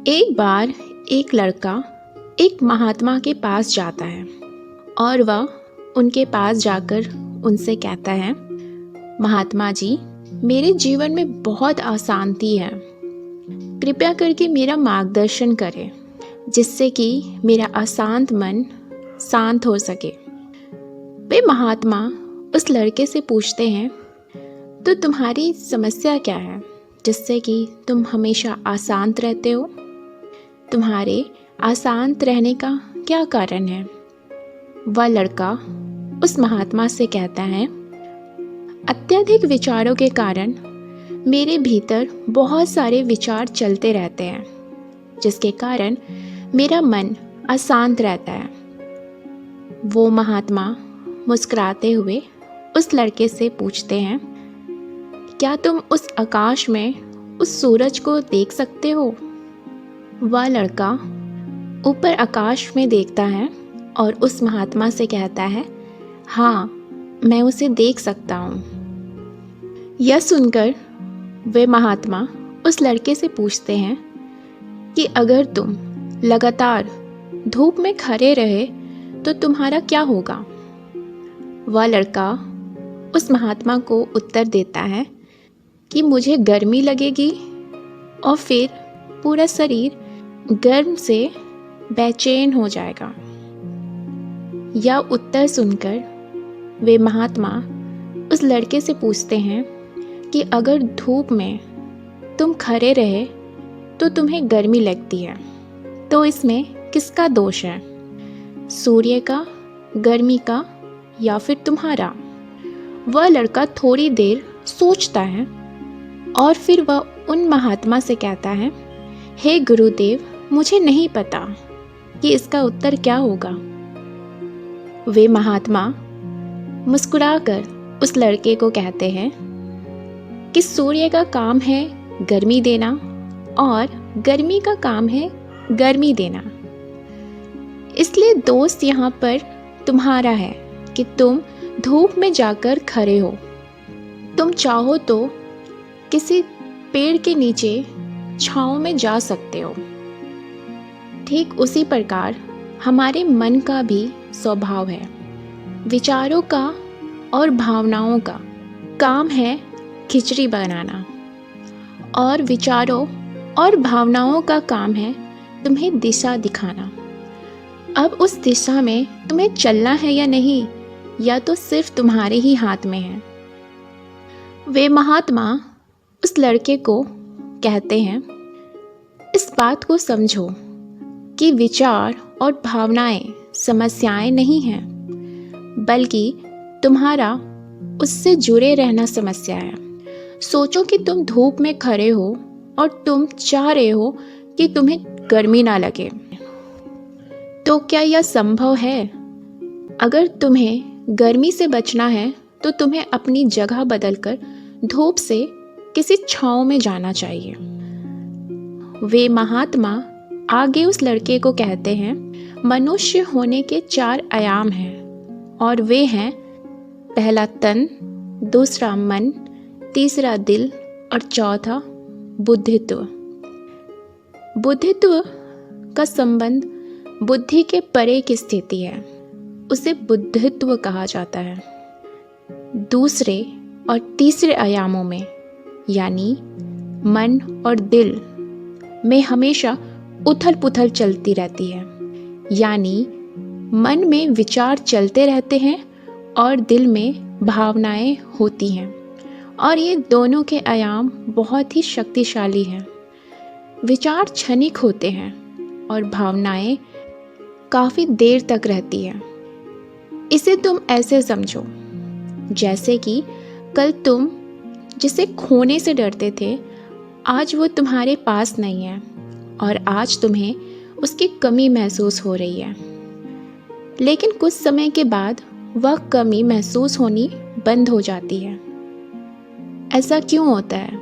एक बार एक लड़का एक महात्मा के पास जाता है और वह उनके पास जाकर उनसे कहता है, महात्मा जी, मेरे जीवन में बहुत अशांति है, कृपया करके मेरा मार्गदर्शन करें जिससे कि मेरा अशांत मन शांत हो सके। वे महात्मा उस लड़के से पूछते हैं, तो तुम्हारी समस्या क्या है जिससे कि तुम हमेशा अशांत रहते हो? तुम्हारे अशांत रहने का क्या कारण है? वह लड़का उस महात्मा से कहता है, अत्यधिक विचारों के कारण मेरे भीतर बहुत सारे विचार चलते रहते हैं जिसके कारण मेरा मन अशांत रहता है। वो महात्मा मुस्कुराते हुए उस लड़के से पूछते हैं, क्या तुम उस आकाश में उस सूरज को देख सकते हो? वह लड़का ऊपर आकाश में देखता है और उस महात्मा से कहता है, हाँ, मैं उसे देख सकता हूँ। यह सुनकर वे महात्मा उस लड़के से पूछते हैं कि अगर तुम लगातार धूप में खड़े रहे तो तुम्हारा क्या होगा? वह लड़का उस महात्मा को उत्तर देता है कि मुझे गर्मी लगेगी और फिर पूरा शरीर गर्म से बेचैन हो जाएगा। यह उत्तर सुनकर वे महात्मा उस लड़के से पूछते हैं कि अगर धूप में तुम खड़े रहे तो तुम्हें गर्मी लगती है, तो इसमें किसका दोष है? सूर्य का, गर्मी का या फिर तुम्हारा? वह लड़का थोड़ी देर सोचता है और फिर वह उन महात्मा से कहता है, हे गुरुदेव, मुझे नहीं पता कि इसका उत्तर क्या होगा। वे महात्मा मुस्कुराकर उस लड़के को कहते हैं कि सूर्य का काम है गर्मी देना और गर्मी का काम है गर्मी देना। इसलिए दोस्त यहाँ पर तुम्हारा है कि तुम धूप में जाकर खड़े हो। तुम चाहो तो किसी पेड़ के नीचे छांव में जा सकते हो। ठीक उसी प्रकार हमारे मन का भी स्वभाव है। विचारों का और भावनाओं का काम है खिचड़ी बनाना और विचारों और भावनाओं का काम है तुम्हें दिशा दिखाना। अब उस दिशा में तुम्हें चलना है या नहीं, या तो सिर्फ तुम्हारे ही हाथ में है। वे महात्मा उस लड़के को कहते हैं, इस बात को समझो कि विचार और भावनाएं समस्याएं नहीं हैं, बल्कि तुम्हारा उससे जुड़े रहना समस्या है। सोचो कि तुम धूप में खड़े हो और तुम चाह रहे हो कि तुम्हें गर्मी ना लगे, तो क्या यह संभव है? अगर तुम्हें गर्मी से बचना है तो तुम्हें अपनी जगह बदलकर धूप से किसी छांव में जाना चाहिए। वे महात्मा आगे उस लड़के को कहते हैं, मनुष्य होने के 4 आयाम हैं और वे हैं, पहला तन, दूसरा मन, तीसरा दिल और चौथा बुद्धित्व। बुद्धित्व का संबंध बुद्धि के परे की स्थिति है, उसे बुद्धित्व कहा जाता है। दूसरे और तीसरे आयामों में यानी मन और दिल में हमेशा उथल पुथल चलती रहती है, यानी मन में विचार चलते रहते हैं और दिल में भावनाएं होती हैं, और ये दोनों के आयाम बहुत ही शक्तिशाली हैं। विचार क्षणिक होते हैं और भावनाएं काफ़ी देर तक रहती हैं। इसे तुम ऐसे समझो जैसे कि कल तुम जिसे खोने से डरते थे, आज वो तुम्हारे पास नहीं है और आज तुम्हें उसकी कमी महसूस हो रही है। लेकिन कुछ समय के बाद वह कमी महसूस होनी बंद हो जाती है। ऐसा क्यों होता है?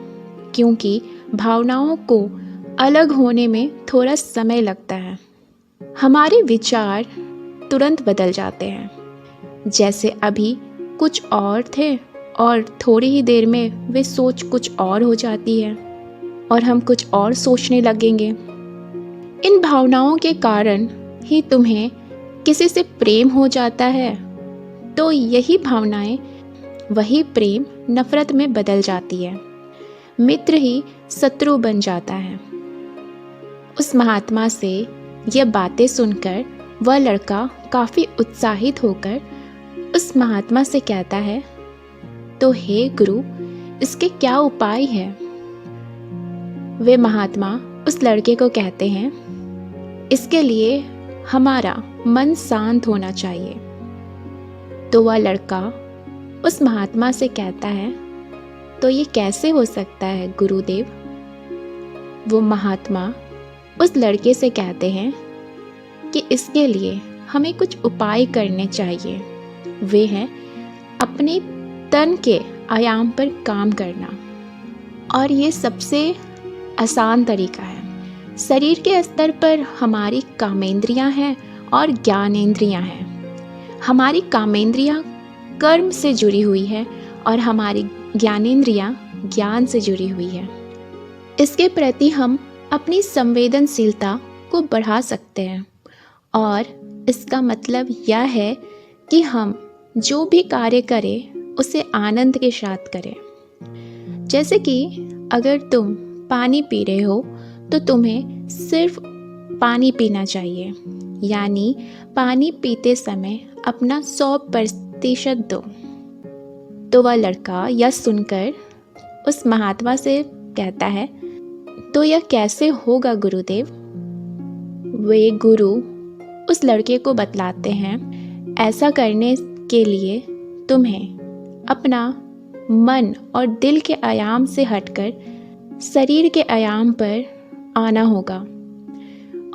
क्योंकि भावनाओं को अलग होने में थोड़ा समय लगता है। हमारे विचार तुरंत बदल जाते हैं, जैसे अभी कुछ और थे और थोड़ी ही देर में वे सोच कुछ और हो जाती है और हम कुछ और सोचने लगेंगे। इन भावनाओं के कारण ही तुम्हें किसी से प्रेम हो जाता है, तो यही भावनाएं, वही प्रेम नफरत में बदल जाती है। मित्र ही शत्रु बन जाता है। उस महात्मा से यह बातें सुनकर वह लड़का काफ़ी उत्साहित होकर उस महात्मा से कहता है, तो हे गुरु, इसके क्या उपाय है? वे महात्मा उस लड़के को कहते हैं, इसके लिए हमारा मन शांत होना चाहिए। तो वह लड़का उस महात्मा से कहता है, तो ये कैसे हो सकता है गुरुदेव? वो महात्मा उस लड़के से कहते हैं कि इसके लिए हमें कुछ उपाय करने चाहिए। वे हैं अपने तन के आयाम पर काम करना, और ये सबसे आसान तरीका है। शरीर के स्तर पर हमारी कामेंद्रियां हैं और ज्ञानेंद्रियां हैं। हमारी कामेंद्रियां कर्म से जुड़ी हुई है और हमारी ज्ञानेंद्रियां ज्ञान से जुड़ी हुई है। इसके प्रति हम अपनी संवेदनशीलता को बढ़ा सकते हैं, और इसका मतलब यह है कि हम जो भी कार्य करें उसे आनंद के साथ करें। जैसे कि अगर तुम पानी पी रहे हो तो तुम्हें सिर्फ पानी पीना चाहिए, यानी पानी पीते समय अपना 100% दो। तो वह लड़का यह सुनकर उस महात्मा से कहता है, तो यह कैसे होगा गुरुदेव? वे गुरु उस लड़के को बतलाते हैं, ऐसा करने के लिए तुम्हें अपना मन और दिल के आयाम से हटकर शरीर के आयाम पर आना होगा।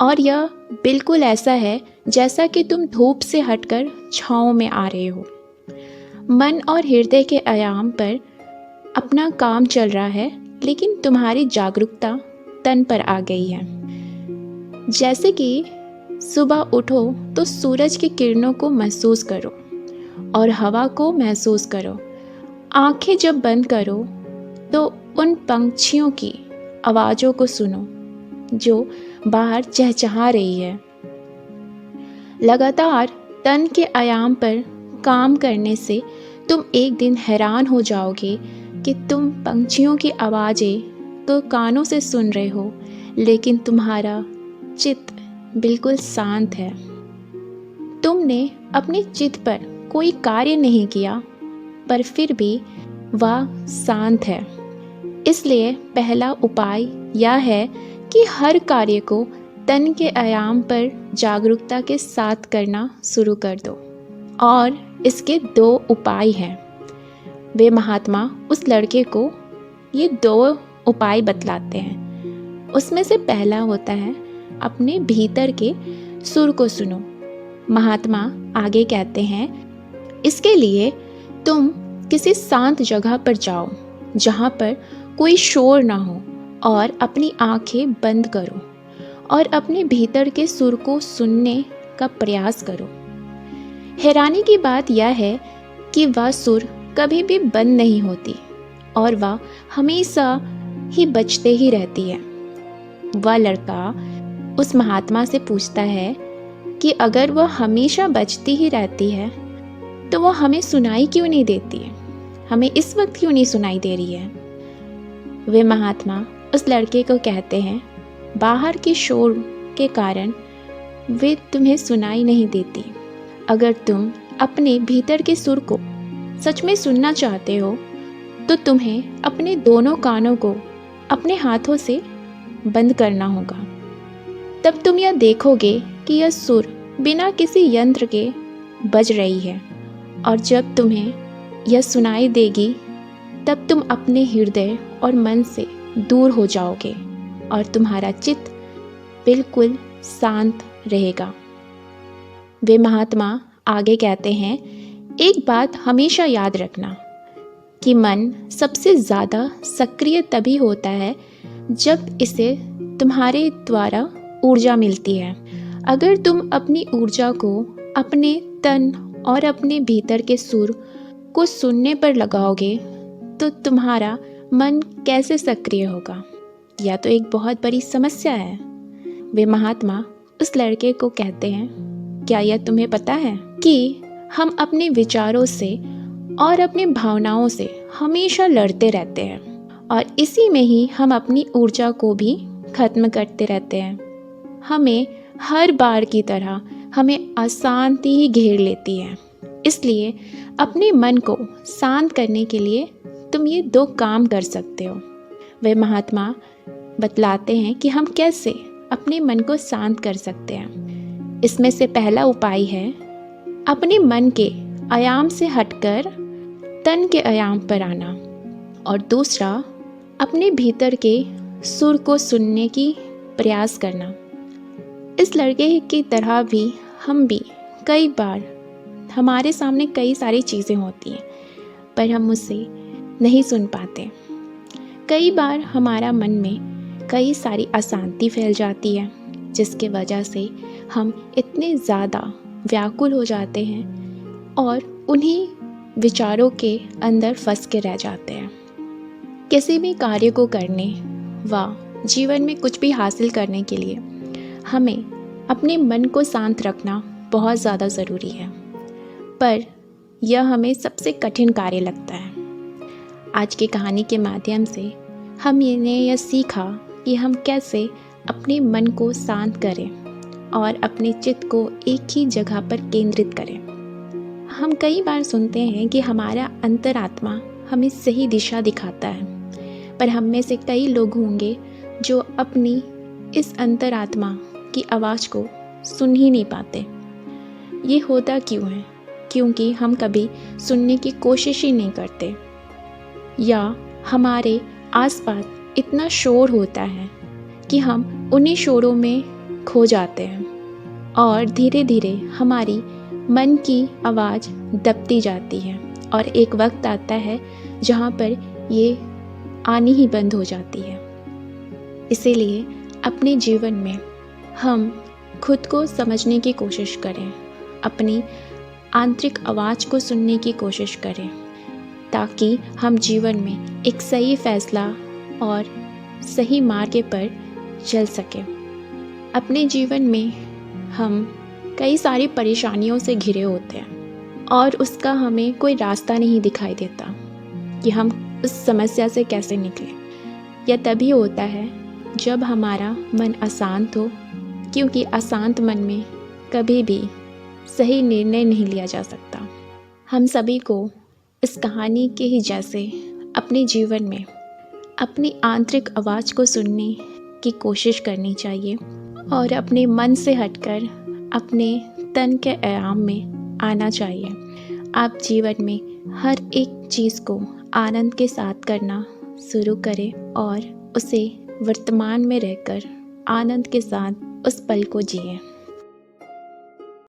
और यह बिल्कुल ऐसा है जैसा कि तुम धूप से हटकर छाँव में आ रहे हो। मन और हृदय के आयाम पर अपना काम चल रहा है, लेकिन तुम्हारी जागरूकता तन पर आ गई है। जैसे कि सुबह उठो तो सूरज की किरणों को महसूस करो और हवा को महसूस करो। आंखें जब बंद करो तो उन पंछियों की आवाज़ों को सुनो जो बाहर चहचहा रही है। लगातार तन के आयाम पर काम करने से तुम एक दिन हैरान हो जाओगे कि तुम पंछियों की आवाज़ें तो कानों से सुन रहे हो, लेकिन तुम्हारा चित्त बिल्कुल शांत है। तुमने अपने चित्त पर कोई कार्य नहीं किया, पर फिर भी वह शांत है। इसलिए पहला उपाय यह है कि हर कार्य को तन के आयाम पर जागरूकता के साथ करना शुरू कर दो। और इसके 2 उपाय हैं। वे महात्मा उस लड़के को ये 2 उपाय बतलाते हैं। उसमें से पहला होता है, अपने भीतर के सुर को सुनो। महात्मा आगे कहते हैं, इसके लिए तुम किसी शांत जगह पर जाओ जहाँ पर कोई शोर ना हो, और अपनी आंखें बंद करो और अपने भीतर के सुर को सुनने का प्रयास करो। हैरानी की बात यह है कि वह सुर कभी भी बंद नहीं होती और वह हमेशा ही बजते ही रहती है। वह लड़का उस महात्मा से पूछता है कि अगर वह हमेशा बजती ही रहती है तो वह हमें सुनाई क्यों नहीं देती है, हमें इस वक्त क्यों नहीं सुनाई दे रही है? वे महात्मा उस लड़के को कहते हैं, बाहर के शोर के कारण वे तुम्हें सुनाई नहीं देती। अगर तुम अपने भीतर के सुर को सच में सुनना चाहते हो तो तुम्हें अपने दोनों कानों को अपने हाथों से बंद करना होगा। तब तुम यह देखोगे कि यह सुर बिना किसी यंत्र के बज रही है, और जब तुम्हें यह सुनाई देगी तब तुम अपने हृदय और मन से दूर हो जाओगे और तुम्हारा चित्त बिल्कुल शांत रहेगा। वे महात्मा आगे कहते हैं, एक बात हमेशा याद रखना कि मन सबसे ज़्यादा सक्रिय तभी होता है जब इसे तुम्हारे द्वारा ऊर्जा मिलती है। अगर तुम अपनी ऊर्जा को अपने तन और अपने भीतर के सुर को सुनने पर लगाओगे तो तुम्हारा मन कैसे सक्रिय होगा? यह तो एक बहुत बड़ी समस्या है। वे महात्मा उस लड़के को कहते हैं, क्या यह तुम्हें पता है कि हम अपने विचारों से और अपनी भावनाओं से हमेशा लड़ते रहते हैं और इसी में ही हम अपनी ऊर्जा को भी खत्म करते रहते हैं। हमें हर बार की तरह हमें अशांति ही घेर लेती है। इसलिए अपने मन को शांत करने के लिए तुम ये 2 काम कर सकते हो। वे महात्मा बतलाते हैं कि हम कैसे अपने मन को शांत कर सकते हैं। इसमें से पहला उपाय है अपने मन के आयाम से हटकर तन के आयाम पर आना, और दूसरा अपने भीतर के सुर को सुनने की प्रयास करना। इस लड़के की तरह भी हम भी कई बार हमारे सामने कई सारी चीज़ें होती हैं पर हम उसे नहीं सुन पाते। कई बार हमारा मन में कई सारी अशांति फैल जाती है जिसके वजह से हम इतने ज़्यादा व्याकुल हो जाते हैं और उन्हीं विचारों के अंदर फंस के रह जाते हैं। किसी भी कार्य को करने व जीवन में कुछ भी हासिल करने के लिए हमें अपने मन को शांत रखना बहुत ज़्यादा ज़रूरी है, पर यह हमें सबसे कठिन कार्य लगता है। आज की कहानी के माध्यम से हमने यह सीखा कि हम कैसे अपने मन को शांत करें और अपने चित्त को एक ही जगह पर केंद्रित करें। हम कई बार सुनते हैं कि हमारा अंतरात्मा हमें सही दिशा दिखाता है, पर हम में से कई लोग होंगे जो अपनी इस अंतरात्मा की आवाज़ को सुन ही नहीं पाते। ये होता क्यों है? क्योंकि हम कभी सुनने की कोशिश ही नहीं करते, या हमारे आसपास इतना शोर होता है कि हम उन्हीं शोरों में खो जाते हैं और धीरे धीरे हमारी मन की आवाज़ दबती जाती है और एक वक्त आता है जहाँ पर ये आनी ही बंद हो जाती है। इसीलिए अपने जीवन में हम खुद को समझने की कोशिश करें, अपनी आंतरिक आवाज़ को सुनने की कोशिश करें, ताकि हम जीवन में एक सही फैसला और सही मार्ग पर चल सकें। अपने जीवन में हम कई सारी परेशानियों से घिरे होते हैं और उसका हमें कोई रास्ता नहीं दिखाई देता कि हम उस समस्या से कैसे निकलें। यह तभी होता है जब हमारा मन अशांत हो, क्योंकि अशांत मन में कभी भी सही निर्णय नहीं लिया जा सकता। हम सभी को इस कहानी के ही जैसे अपने जीवन में अपनी आंतरिक आवाज़ को सुनने की कोशिश करनी चाहिए और अपने मन से हटकर अपने तन के आयाम में आना चाहिए। आप जीवन में हर एक चीज़ को आनंद के साथ करना शुरू करें और उसे वर्तमान में रहकर आनंद के साथ उस पल को जिएं।